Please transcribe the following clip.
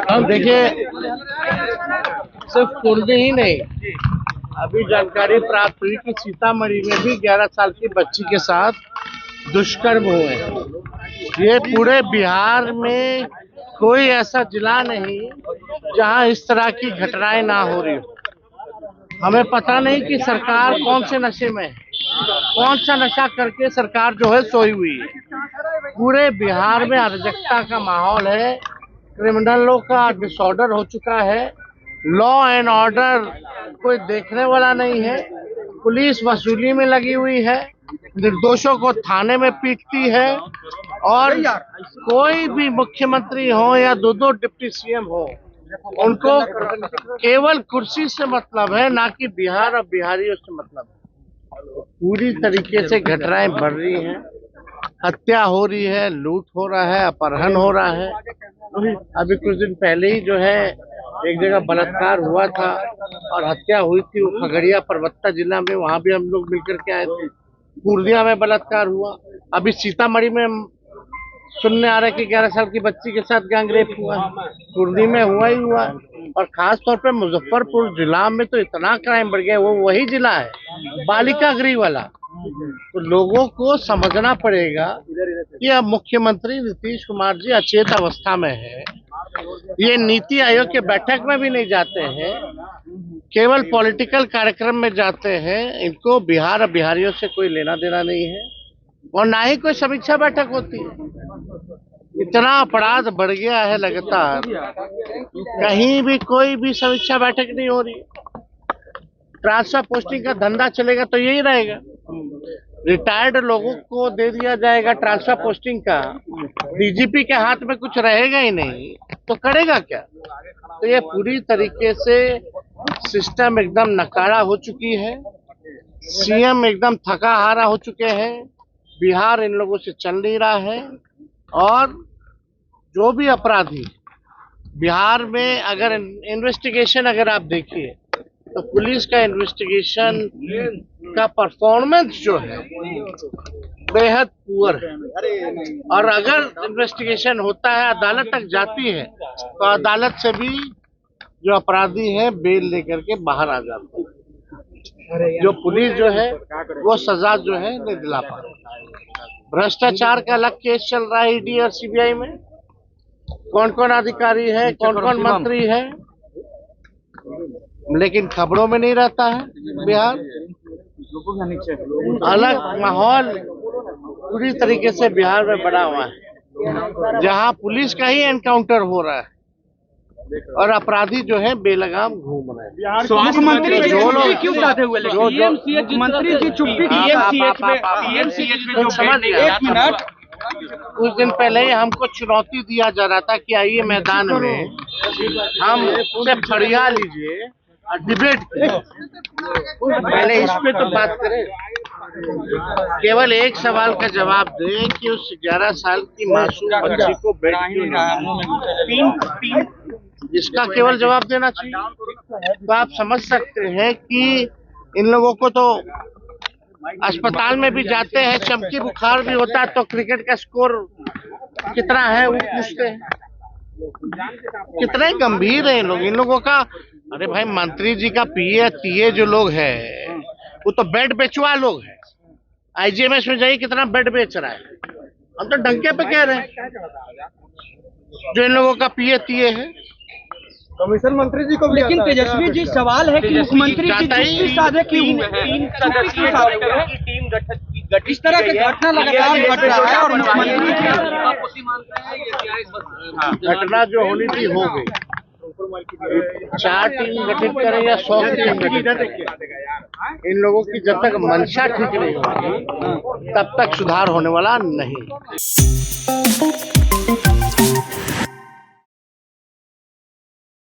हम देखिए, सिर्फ कुर्द ही नहीं, अभी जानकारी प्राप्त हुई कि सीतामढ़ी में भी 11 साल की बच्ची के साथ दुष्कर्म हुए हैं। ये पूरे बिहार में कोई ऐसा जिला नहीं जहां इस तरह की घटनाएं ना हो रही हो। हमें पता नहीं कि सरकार कौन से नशे में है, कौन सा नशा करके सरकार जो है सोई हुई है। पूरे बिहार में अराजकता का माहौल है, क्रिमिनलों का डिसऑर्डर हो चुका है, लॉ एंड ऑर्डर कोई देखने वाला नहीं है, पुलिस वसूली में लगी हुई है, निर्दोषों को थाने में पीटती है और कोई भी मुख्यमंत्री हो या दो डिप्टी सीएम हो, उनको केवल कुर्सी से मतलब है, ना कि बिहार और बिहारियों से मतलब है। पूरी तरीके से घटनाएं बढ़ रही हैं, हत्या हो रही है, लूट हो रहा है, अपहरण हो रहा है। अभी कुछ दिन पहले ही जो है एक जगह बलात्कार हुआ था और हत्या हुई थी, वो खगड़िया परबत्ता जिला में, वहां भी हम लोग मिलकर के आए थे। पूर्णिया में बलात्कार हुआ, अभी सीतामढ़ी में सुनने आ रहा है कि 11 साल की बच्ची के साथ गैंग रेप हुआ, कुर्दी में हुआ ही हुआ। और खास तौर पे मुजफ्फरपुर जिला में तो इतना क्राइम बढ़ गया, वो वही जिला है बालिका गृह वाला। तो लोगों को समझना पड़ेगा कि अब मुख्यमंत्री नीतीश कुमार जी अचेत अवस्था में है, ये नीति आयोग के बैठक में भी नहीं जाते हैं, केवल पॉलिटिकल कार्यक्रम में जाते हैं। इनको बिहार और बिहारियों से कोई लेना देना नहीं है और ना ही कोई समीक्षा बैठक होती है। इतना अपराध बढ़ गया है लगातार, कहीं भी कोई भी समीक्षा बैठक नहीं हो रही। ट्रांसफर पोस्टिंग का धंधा चलेगा तो यही रहेगा, रिटायर्ड लोगों को दे दिया जाएगा ट्रांसफर पोस्टिंग का, डीजीपी के हाथ में कुछ रहेगा ही नहीं तो करेगा क्या। तो ये पूरी तरीके से सिस्टम एकदम नकारा हो चुकी है, सीएम एकदम थका हारा हो चुके हैं, बिहार इन लोगों से चल नहीं रहा है। और जो भी अपराधी बिहार में, अगर इन्वेस्टिगेशन अगर आप देखिए तो पुलिस का इन्वेस्टिगेशन का परफॉर्मेंस जो है बेहद पुअर है। और अगर इन्वेस्टिगेशन होता है, अदालत तक जाती है, तो अदालत से भी जो अपराधी है बेल लेकर के बाहर आ जाते हैं। जो पुलिस जो है वो सजा जो है नहीं दिला पा रही। भ्रष्टाचार का अलग केस चल रहा है ईडी और सीबीआई में, कौन कौन अधिकारी है, कौन कौन मंत्री है, लेकिन खबरों में नहीं रहता है। बिहार अलग माहौल पूरी तरीके से बिहार में बना हुआ है, जहां पुलिस का ही एनकाउंटर हो रहा है और अपराधी जो है बेलगाम घूम रहे हैं। मुख्यमंत्री जी चुप्पी क्यों साधे हुए? मुख्यमंत्री जी चुप्पी कुछ दिन पहले ही हमको चुनौती दिया जा रहा था कि आइए मैदान में हम से फरिया लीजिए और डिबेट करें। पहले इस पे तो बात करें, केवल एक सवाल का जवाब दें कि उस 11 साल की मासूम बच्ची को बेड क्यों नहीं, इसका केवल जवाब देना चाहिए। तो आप समझ सकते हैं कि इन लोगों को तो अस्पताल में भी जाते हैं, चमकी बुखार भी होता है तो क्रिकेट का स्कोर कितना है वो पूछते हैं। कितने गंभीर है इन लोगों का। अरे भाई, मंत्री जी का पीए तीए जो लोग हैं वो तो बेड बेचवा लोग हैं। आईजीएमएस में जाइए कितना बेड बेच रहा है, हम तो डंके पे कह रहे हैं। जो इन लोगों का पीए तीए है, कमीशन मंत्री जी को भी। लेकिन तेजस्वी जी, सवाल है कि मुख्यमंत्री जी चुप्पी साधे क्यों हुए हैं? इस तरह की घटना लगातार घट रहा है और मुख्यमंत्री घटना जो होनी थी हो गई। 4 टीम गठित करें या 100 टीम गठित करें, इन लोगों की जब तक मंशा ठीक नहीं होगी तब तक सुधार होने वाला नहीं।